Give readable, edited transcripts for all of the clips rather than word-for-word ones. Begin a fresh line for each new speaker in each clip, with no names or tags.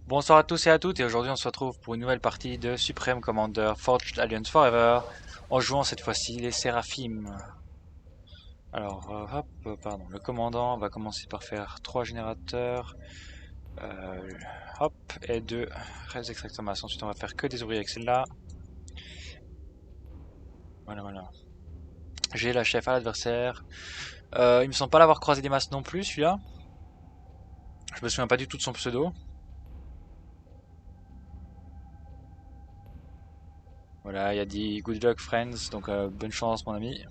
Bonsoir à tous et à toutes, et aujourd'hui on se retrouve pour une nouvelle partie de Supreme Commander Forged Alliance Forever, en jouant cette fois-ci les Séraphim. Alors, pardon, le commandant va commencer par faire 3 générateurs, euh, hop, et 2 rêves extractomas. Ensuite on va faire que des ouvriers avec celle-là. Voilà, voilà. J'ai la chef à l'adversaire. Il me semble pas l'avoir croisé des masses non plus, celui-là. Je me souviens pas du tout de son pseudo. Voilà, il a dit good luck friends, donc bonne chance mon ami.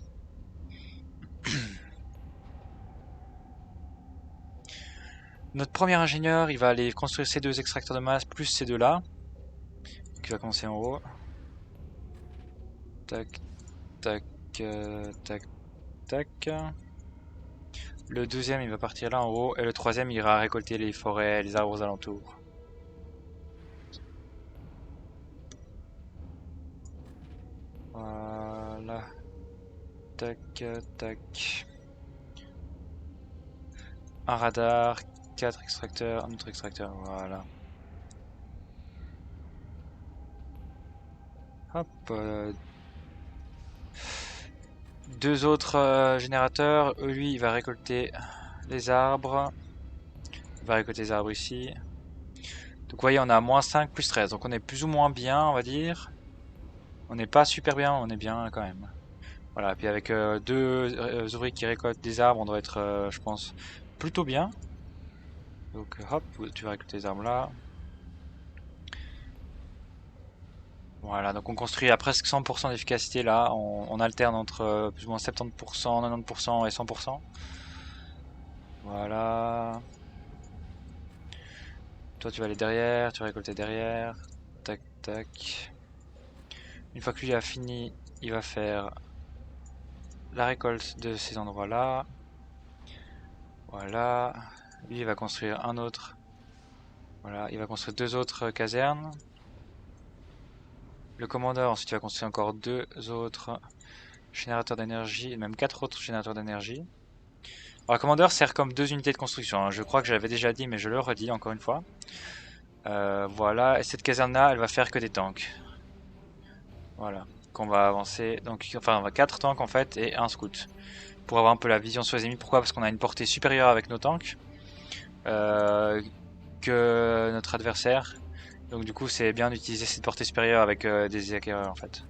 Notre premier ingénieur, il va aller construire ces deux extracteurs de masse plus ces deux-là. Donc il va commencer en haut. Tac, tac, tac, tac. Le deuxième, il va partir là en haut. Et le troisième, il ira récolter les forêts, les arbres aux alentours. Voilà. Tac, tac. Un radar, 4 extracteurs, un autre extracteur. Voilà. Hop. Deux autres générateurs. Lui, il va récolter les arbres. Il va récolter les arbres ici. Donc vous voyez, on a moins 5 plus 13. Donc on est plus ou moins bien, on va dire. On n'est pas super bien, on est bien quand même. Voilà, puis avec deux ouvriers qui récoltent des arbres, on doit être, je pense, plutôt bien. Donc hop, tu vas récolter les arbres là. Voilà, donc on construit à presque 100% d'efficacité là. On alterne entre plus ou moins 70%, 90% et 100%. Voilà. Toi tu vas aller derrière, tu vas récolter derrière. Tac, tac. Une fois que lui a fini, il va faire la récolte de ces endroits-là. Voilà. Lui, il va construire un autre. Voilà, il va construire deux autres casernes. Le commandeur, ensuite, il va construire encore deux autres générateurs d'énergie, et même quatre autres générateurs d'énergie. Alors, le commandeur sert comme deux unités de construction, hein. Je crois que je l'avais déjà dit, mais je le redis encore une fois. Voilà, et cette caserne-là, elle va faire que des tanks. Voilà, qu'on va avancer. Donc, enfin, on va 4 tanks en fait, et un scout. Pour avoir un peu la vision sur les ennemis. Pourquoi? Parce qu'on a une portée supérieure avec nos tanks que notre adversaire. Donc du coup c'est bien d'utiliser cette portée supérieure avec des éclaireurs en fait.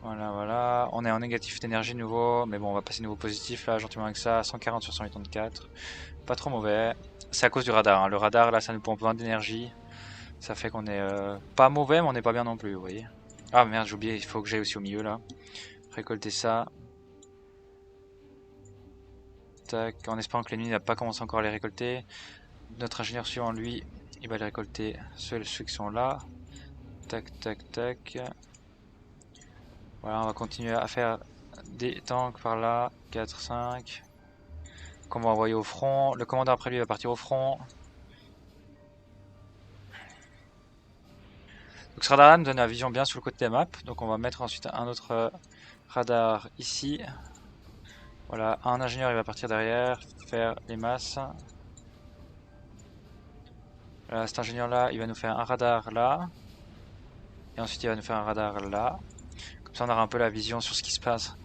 Voilà, voilà. On est en négatif d'énergie nouveau, mais bon on va passer nouveau positif là gentiment avec ça. 140 sur 184. Pas trop mauvais. C'est à cause du radar, hein. Le radar là ça nous pompe 20 d'énergie. Ça fait qu'on est pas mauvais mais on n'est pas bien non plus, vous voyez. Ah merde j'ai oublié, il faut que j'aille aussi au milieu là. Récolter ça. Tac, en espérant que l'ennemi n'a pas commencé encore à les récolter. Notre ingénieur suivant lui, il va les récolter ceux qui sont là. Tac, tac, tac. Voilà, on va continuer à faire des tanks par là. 4, 5. Qu'on va envoyer au front. Le commandant après lui va partir au front. Donc ce radar là nous donne la vision bien sur le côté de la map. Donc on va mettre ensuite un autre radar ici. Voilà, un ingénieur il va partir derrière, faire les masses. Voilà, cet ingénieur là, il va nous faire un radar là. Et ensuite il va nous faire un radar là. Comme ça on aura un peu la vision sur ce qui se passe.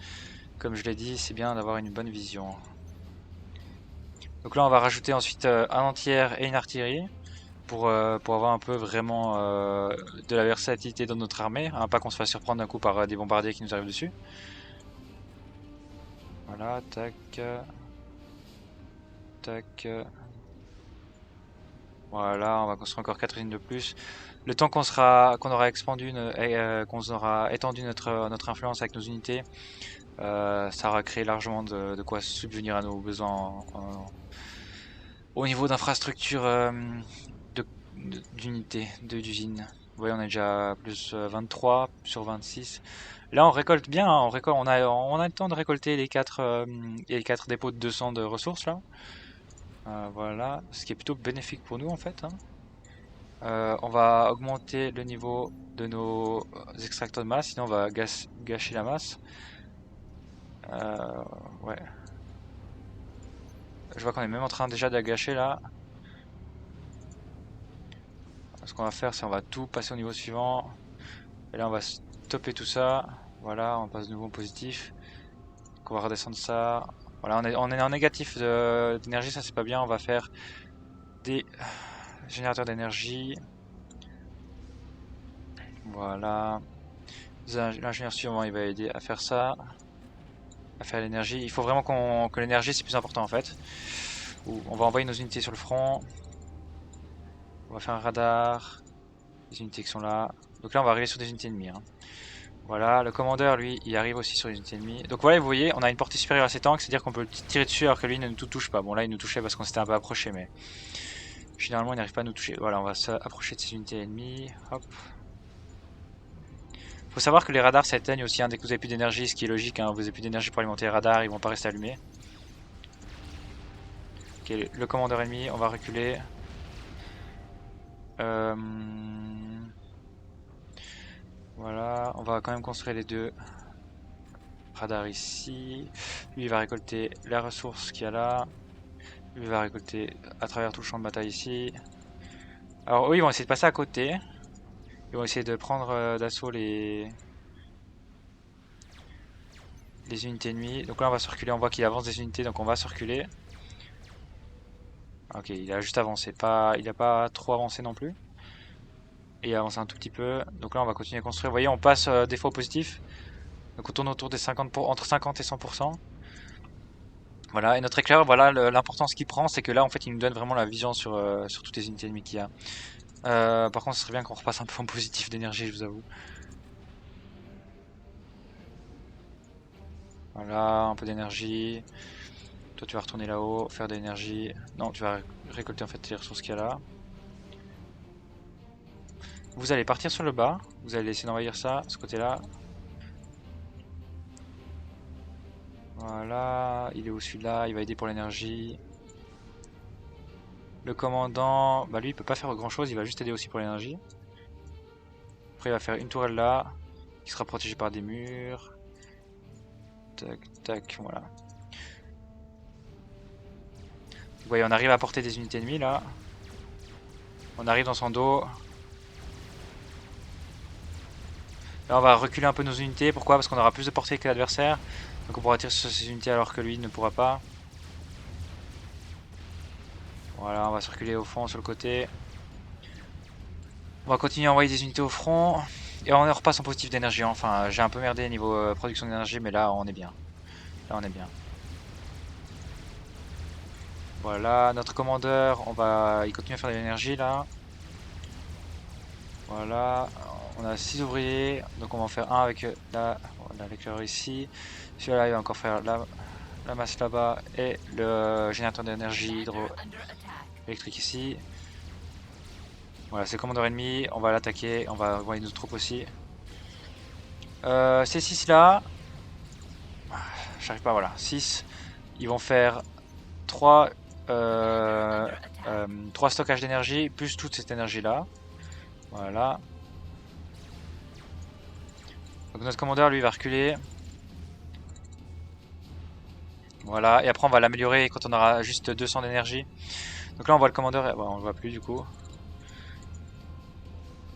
Comme je l'ai dit, c'est bien d'avoir une bonne vision. Donc là on va rajouter ensuite un entière et une artillerie. Pour avoir un peu vraiment de la versatilité dans notre armée, hein, pas qu'on se fasse surprendre d'un coup par des bombardiers qui nous arrivent dessus. Voilà, tac, tac. Voilà, on va construire encore 4 lignes de plus. Le temps qu'on aura expandu, qu'on aura étendu notre influence avec nos unités, ça aura créé largement de quoi subvenir à nos besoins au niveau d'infrastructures d'unités, d'usines. Vous voyez, on est déjà à plus 23 sur 26. Là, on récolte bien, hein, on a le temps de récolter les quatre dépôts de 200 de ressources là. Voilà, ce qui est plutôt bénéfique pour nous en fait, hein. On va augmenter le niveau de nos extracteurs de masse, sinon on va gâcher la masse. Ouais. Je vois qu'on est même en train déjà de la gâcher là. Ce qu'on va faire, c'est on va tout passer au niveau suivant. Et là, on va stopper tout ça. Voilà, on passe de nouveau en positif. Donc on va redescendre ça. Voilà, on est en négatif d'énergie, ça c'est pas bien. On va faire des générateurs d'énergie. Voilà. L'ingénieur suivant, il va aider à faire ça. À faire l'énergie. Il faut vraiment que l'énergie, c'est plus important en fait. On va envoyer nos unités sur le front. On va faire un radar. Les unités qui sont là. Donc là, on va arriver sur des unités ennemies. Hein. Voilà, le commandeur, lui, il arrive aussi sur les unités ennemies. Donc voilà, vous voyez, on a une portée supérieure à ces tanks, c'est-à-dire qu'on peut tirer dessus alors que lui ne nous touche pas. Bon, là, il nous touchait parce qu'on s'était un peu approché, mais généralement, il n'arrive pas à nous toucher. Voilà, on va s'approcher de ces unités ennemies. Hop. Faut savoir que les radars s'éteignent aussi dès que vous avez plus d'énergie, ce qui est logique. Hein, vous avez plus d'énergie pour alimenter les radars, ils vont pas rester allumés. Ok, le commandeur ennemi, on va reculer. Voilà, on va quand même construire les deux radars ici. Lui, il va récolter la ressource qu'il y a là. Lui, il va récolter à travers tout le champ de bataille ici. Alors eux, ils vont essayer de passer à côté. Ils vont essayer de prendre d'assaut les unités ennemies. Donc là, on va circuler. On voit qu'il avance des unités, donc on va circuler. Ok, il a juste avancé. Il n'a pas trop avancé non plus. Et il a avancé un tout petit peu. Donc là, on va continuer à construire. Vous voyez, on passe des fois au positif. Donc on tourne autour des 50 entre 50 et 100%. Voilà, et notre éclaireur, voilà, l'importance qu'il prend, c'est que là, en fait, il nous donne vraiment la vision sur toutes les unités ennemies qu'il y a. Par contre, ce serait bien qu'on repasse un peu en positif d'énergie, je vous avoue. Voilà, un peu d'énergie. Toi, tu vas retourner là-haut, faire de l'énergie. Non, tu vas récolter en fait les ressources qu'il y a là. Vous allez partir sur le bas. Vous allez essayer d'envahir ça, ce côté-là. Voilà, il est où celui-là? Il va aider pour l'énergie. Le commandant, bah lui, il peut pas faire grand-chose. Il va juste aider aussi pour l'énergie. Après, il va faire une tourelle là, qui sera protégée par des murs. Tac, tac, voilà. Vous voyez, on arrive à porter des unités ennemies là. On arrive dans son dos. Là, on va reculer un peu nos unités. Pourquoi? Parce qu'on aura plus de portée que l'adversaire. Donc on pourra tirer sur ces unités alors que lui ne pourra pas. Voilà, on va circuler au fond sur le côté. On va continuer à envoyer des unités au front. Et on repasse en positif d'énergie. Enfin, j'ai un peu merdé niveau production d'énergie, mais là on est bien. Là on est bien. Voilà, notre commandeur, il continue à faire de l'énergie là. Voilà, on a 6 ouvriers, donc on va en faire un avec l'éclaireur ici. Celui-là il va encore faire la masse là-bas et le générateur d'énergie hydroélectrique ici. Voilà, c'est le commandeur ennemi, on va l'attaquer, on va envoyer nos troupes aussi. Ces 6 là, j'arrive pas, voilà, 6, ils vont faire 3 stockages d'énergie plus toute cette énergie là. Voilà. Donc notre commandeur lui va reculer. Voilà, et après on va l'améliorer quand on aura juste 200 d'énergie. Donc là on voit le commandeur, bon, on le voit plus du coup.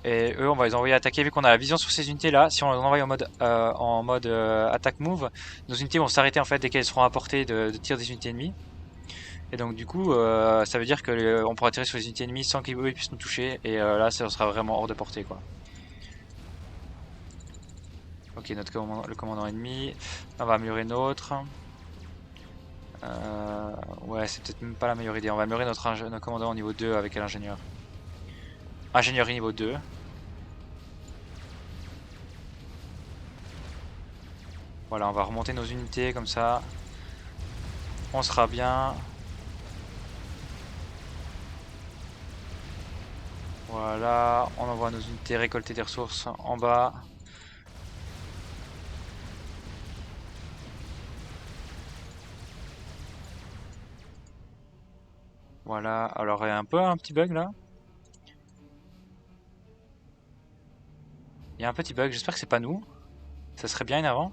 Et eux on va les envoyer attaquer vu qu'on a la vision sur ces unités là. Si on les envoie en mode attack move, nos unités vont s'arrêter en fait dès qu'elles seront à portée de tir des unités ennemies. Et donc du coup ça veut dire que on pourra tirer sur les unités ennemies sans qu'ils puissent nous toucher. Et là ça sera vraiment hors de portée quoi. Ok, le commandant ennemi. On va améliorer notre. Ouais, c'est peut-être même pas la meilleure idée. On va améliorer notre commandant au niveau 2 avec l'ingénieur. Ingénierie niveau 2. Voilà, on va remonter nos unités comme ça. On sera bien. Voilà, on envoie nos unités récolter des ressources en bas. Voilà, alors il y a un petit bug là. Il y a un petit bug, j'espère que c'est pas nous. Ça serait bien énervant.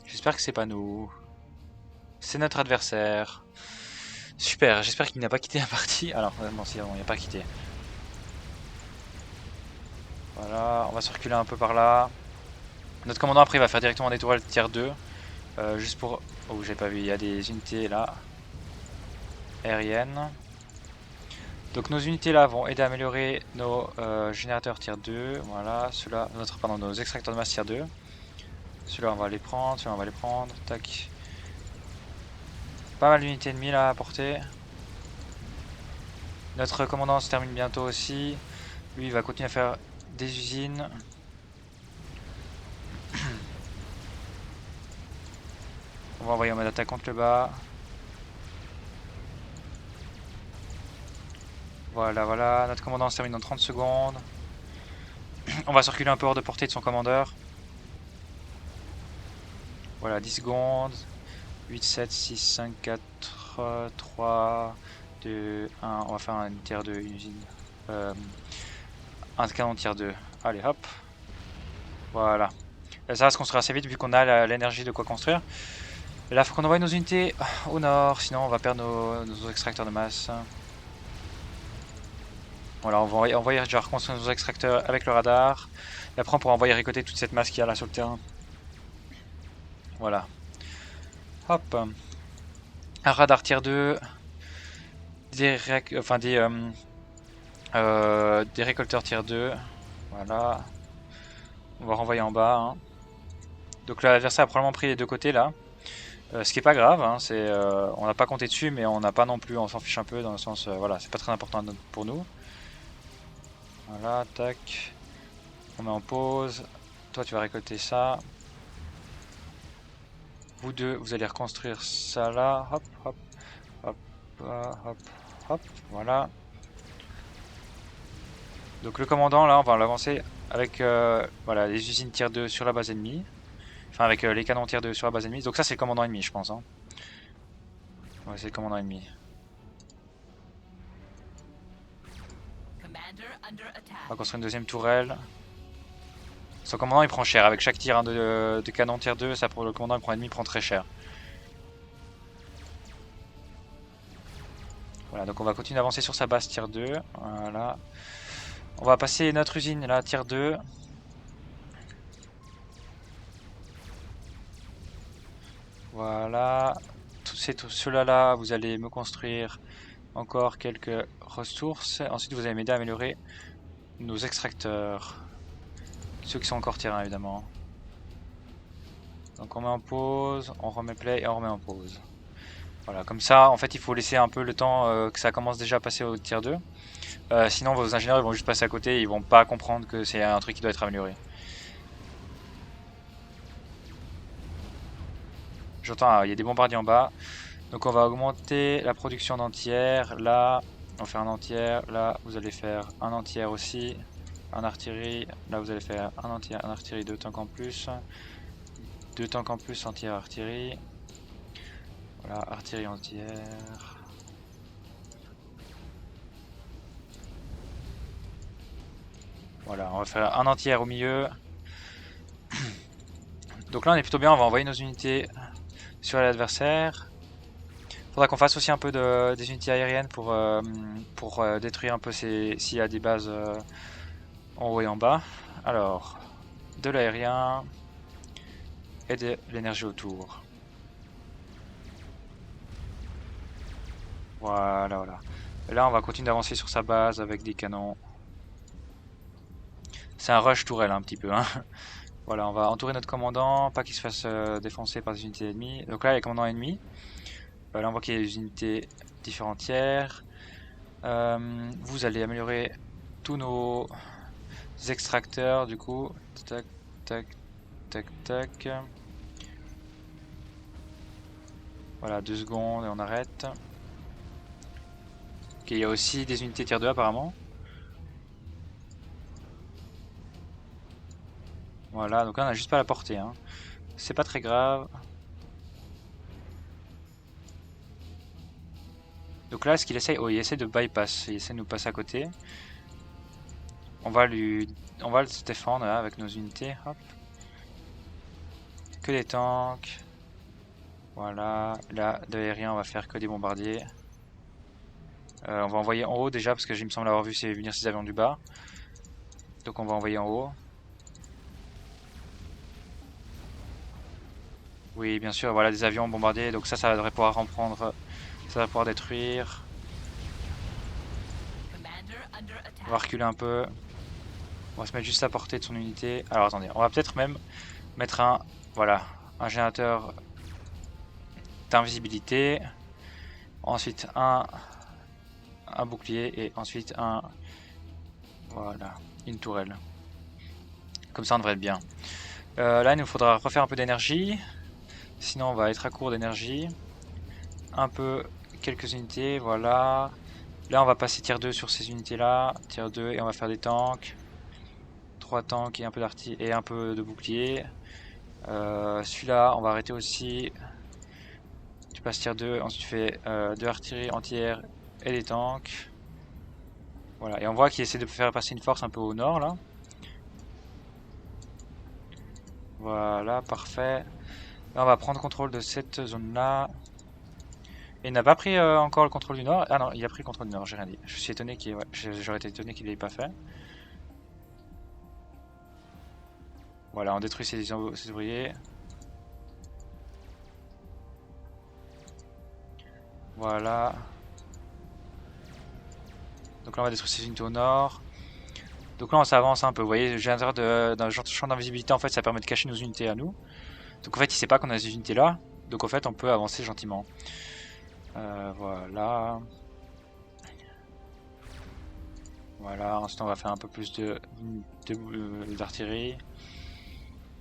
J'espère que c'est pas nous. C'est notre adversaire. Super, j'espère qu'il n'a pas quitté la partie. Alors, bon, si, bon, il n'a pas quitté. Voilà, on va circuler un peu par là. Notre commandant après il va faire directement des tourelles tier 2. Juste pour... Oh, j'ai pas vu, il y a des unités là. Aériennes. Donc nos unités là vont aider à améliorer nos générateurs tier 2. Voilà, ceux-là, pardon, nos extracteurs de masse tier 2. Ceux-là on va les prendre, ceux-là on va les prendre. Tac. Pas mal d'unités ennemies là à porter. Notre commandant se termine bientôt aussi. Lui il va continuer à faire des usines. On va envoyer en mode attaque contre le bas. Voilà, voilà. Notre commandant se termine dans 30 secondes. On va circuler un peu hors de portée de son commandeur. Voilà, 10 secondes. 8, 7, 6, 5, 4, 3, 2, 1. On va faire un tier 2, une usine. Un canon tier 2. Allez, hop. Voilà. Et ça va se construire assez vite vu qu'on a l'énergie de quoi construire. Et là, il faut qu'on envoie nos unités au nord, sinon on va perdre nos extracteurs de masse. Voilà, on va envoyer déjà reconstruire nos extracteurs avec le radar. Et après, on pourra envoyer récolter toute cette masse qu'il y a là sur le terrain. Voilà. Hop. Un radar tier 2. Des récolteurs tier 2. Voilà. On va renvoyer en bas. Hein. Donc l'adversaire a probablement pris les deux côtés là. Ce qui est pas grave, hein, on n'a pas compté dessus, mais on n'a pas non plus, on s'en fiche un peu dans le sens, voilà, c'est pas très important pour nous. Voilà, tac. On met en pause. Toi, tu vas récolter ça. Vous deux, vous allez reconstruire ça là. Hop, hop, hop, hop, hop. Voilà. Donc le commandant, là, on va l'avancer avec voilà, les usines tier 2 sur la base ennemie. Enfin, avec les canons tier 2 sur la base ennemie. Donc ça, c'est le commandant ennemi, je pense. Hein. Ouais, c'est le commandant ennemi. On va construire une deuxième tourelle. Son commandant il prend cher, avec chaque tir hein, de canon tier 2, ça pour le commandant il prend très cher. Voilà, donc on va continuer d'avancer sur sa base tier 2. Voilà. On va passer notre usine là, tier 2. Voilà. Tout cela là, vous allez me construire encore quelques ressources. Ensuite vous allez m'aider à améliorer nos extracteurs. Ceux qui sont encore tier 1 évidemment. Donc on met en pause, on remet play et on remet en pause. Voilà, comme ça, en fait, il faut laisser un peu le temps que ça commence déjà à passer au tier 2. Sinon, vos ingénieurs ils vont juste passer à côté et ils vont pas comprendre que c'est un truc qui doit être amélioré. J'entends, il y a des bombardiers en bas. Donc on va augmenter la production d'entières. Là, on fait un entière. Là, vous allez faire un entière aussi. Un artillerie. Là, vous allez faire un entière, un artillerie, 2 tanks en plus. 2 tanks en plus, entière artillerie. Voilà, artillerie entière. Voilà, on va faire un entière au milieu. Donc là on est plutôt bien, on va envoyer nos unités sur l'adversaire. Faudra qu'on fasse aussi un peu des unités aériennes pour détruire un peu s'il y a des bases en haut et en bas. Alors, de l'aérien et de l'énergie autour. Voilà, voilà. Et là on va continuer d'avancer sur sa base avec des canons. C'est un rush tourelle un petit peu. Hein. Voilà, on va entourer notre commandant, pas qu'il se fasse défoncer par des unités ennemies. Donc là, les commandants ennemis. Là, on voit qu'il y a des unités différentières. Vous allez améliorer tous nos extracteurs, du coup. Tac, tac, tac, tac. Voilà, 2 secondes et on arrête. Ok, il y a aussi des unités tier 2 apparemment. Voilà, donc là on a juste pas la portée. Hein. C'est pas très grave. Donc là, ce qu'il essaye, oh, il essaie de bypass, il essaie de nous passer à côté. On va se défendre là, avec nos unités. Hop. Que des tanks. Voilà. Là, de l'aérien, on va faire que des bombardiers. On va envoyer en haut déjà parce que il me semble avoir vu venir ces avions du bas. Donc on va envoyer en haut. Oui, bien sûr, voilà des avions bombardiers. Donc ça devrait pouvoir en prendre. Ça va pouvoir détruire. On va reculer un peu. On va se mettre juste à portée de son unité. Alors attendez, on va peut-être même mettre voilà, un générateur d'invisibilité. Ensuite un bouclier et ensuite voilà, une tourelle. Comme ça on devrait être bien. Là il nous faudra refaire un peu d'énergie. Sinon on va être à court d'énergie. Quelques unités, voilà. Là on va passer tier 2 sur ces unités là. Tier 2 et on va faire des tanks. 3 tanks et un peu d'artillerie et un peu de bouclier. Celui-là on va arrêter aussi. Tu passes tier 2, ensuite tu fais 2 artilleries entières et des tanks. Voilà, et on voit qu'il essaie de faire passer une force un peu au nord là. Voilà, parfait. Là on va prendre contrôle de cette zone là. Et il n'a pas pris encore le contrôle du nord. Ah non, il a pris le contrôle du nord, j'ai rien dit. Je suis étonné qu'il j'aurais été étonné qu'il ne l'ait pas fait. Voilà, on détruit ses ouvriers. Voilà. Donc là on va détruire ses unités au nord. Donc là on s'avance un peu. Vous voyez, j'ai l'intérieur d'un champ d'invisibilité, en fait ça permet de cacher nos unités à nous. Donc en fait il sait pas qu'on a ces unités là. Donc en fait on peut avancer gentiment. Voilà. Voilà, ensuite on va faire un peu plus d'artillerie.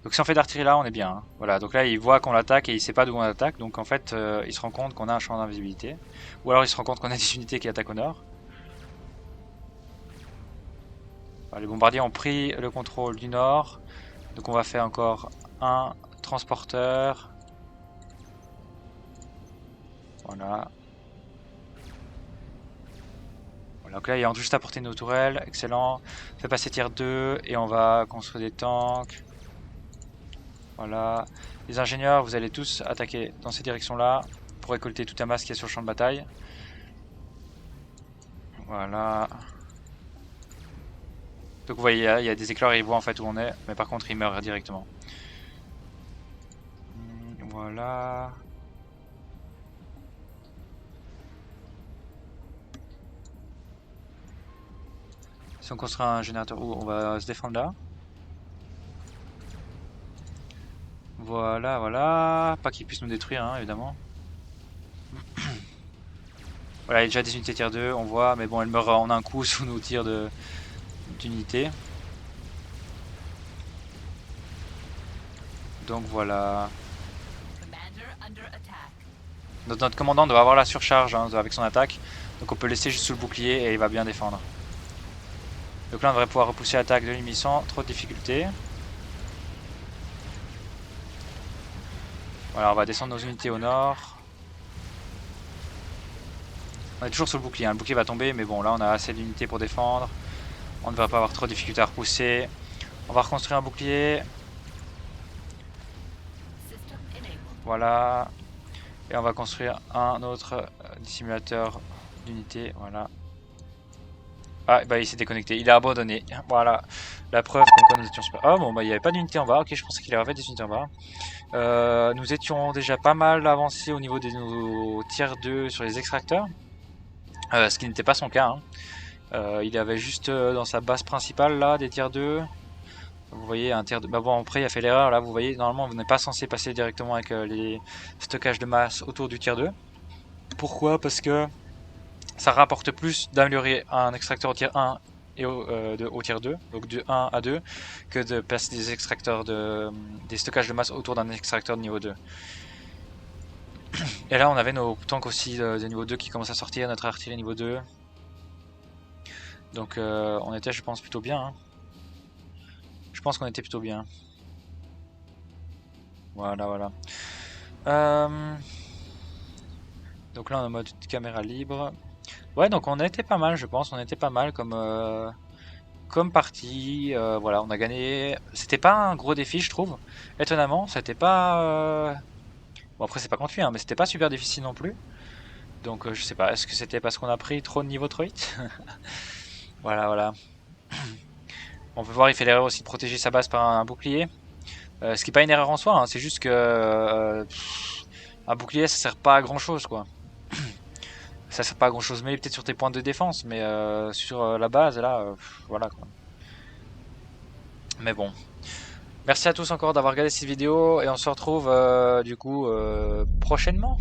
Donc si on fait d'artillerie là, on est bien. Hein. Voilà, donc là il voit qu'on l'attaque et il sait pas d'où on attaque. Donc en fait il se rend compte qu'on a un champ d'invisibilité. Ou alors il se rend compte qu'on a des unités qui attaquent au nord. Voilà, les bombardiers ont pris le contrôle du nord. Donc on va faire encore un transporteur. Voilà. Voilà, donc là il est juste à portée de nos tourelles. Excellent. On fait passer tier 2 et on va construire des tanks. Voilà. Les ingénieurs, vous allez tous attaquer dans ces directions-là pour récolter toute la masse qui est sur le champ de bataille. Voilà. Donc vous voyez, il y a des éclairs et ils voient en fait où on est, mais par contre ils meurent directement. Voilà. Si on construit un générateur, où on va se défendre là. Voilà, voilà. Pas qu'ils puissent nous détruire, hein, évidemment. Voilà, il y a déjà des unités tier 2, on voit, mais bon, elles meurent en un coup sous nos tirs d'unités. Donc voilà. Notre commandant doit avoir la surcharge hein, avec son attaque. Donc on peut laisser juste sous le bouclier et il va bien défendre. Donc là on devrait pouvoir repousser l'attaque de l'ennemi sans trop de difficultés. Voilà, on va descendre nos unités au nord. On est toujours sur le bouclier, hein. Le bouclier va tomber, mais bon là on a assez d'unités pour défendre. On ne devrait pas avoir trop de difficultés à repousser. On va reconstruire un bouclier. Voilà. Et on va construire un autre dissimulateur d'unité. Voilà. Ah, bah il s'est déconnecté, il a abandonné. Voilà, la preuve qu'on quoi nous étions super. Oh bon, bah il n'y avait pas d'unité en bas. Ok, je pensais qu'il y avait des unités en bas. Nous étions déjà pas mal avancés au niveau de nos tier 2 sur les extracteurs. Ce qui n'était pas son cas. Hein. Il avait juste dans sa base principale là des tier 2. Vous voyez un tier 2. Bah bon, après il a fait l'erreur là. Vous voyez, normalement vous n'êtes pas censé passer directement avec les stockages de masse autour du tier 2. Pourquoi? Parce que ça rapporte plus d'améliorer un extracteur au tier 1 et au tier 2, donc de 1 à 2, que de passer des extracteurs des stockages de masse autour d'un extracteur de niveau 2. Et là on avait nos tanks aussi de niveau 2 qui commencent à sortir, notre artillerie niveau 2. Donc on était je pense plutôt bien. Hein. Je pense qu'on était plutôt bien. Voilà, voilà. Donc là on est en mode caméra libre. Ouais, donc on était pas mal, je pense. On était pas mal comme partie. Voilà, on a gagné. C'était pas un gros défi, je trouve. Étonnamment, c'était pas. Bon, après, c'est pas contre lui, hein, mais c'était pas super difficile non plus. Donc je sais pas, est-ce que c'était parce qu'on a pris trop de niveau trop vite? Voilà, voilà. On peut voir, il fait l'erreur aussi de protéger sa base par un bouclier. Ce qui est pas une erreur en soi, hein, c'est juste que un bouclier ça sert pas à grand chose quoi. Ça sert pas à grand chose, mais peut-être sur tes points de défense, mais sur la base là, voilà quoi. Mais bon. Merci à tous encore d'avoir regardé cette vidéo et on se retrouve du coup prochainement.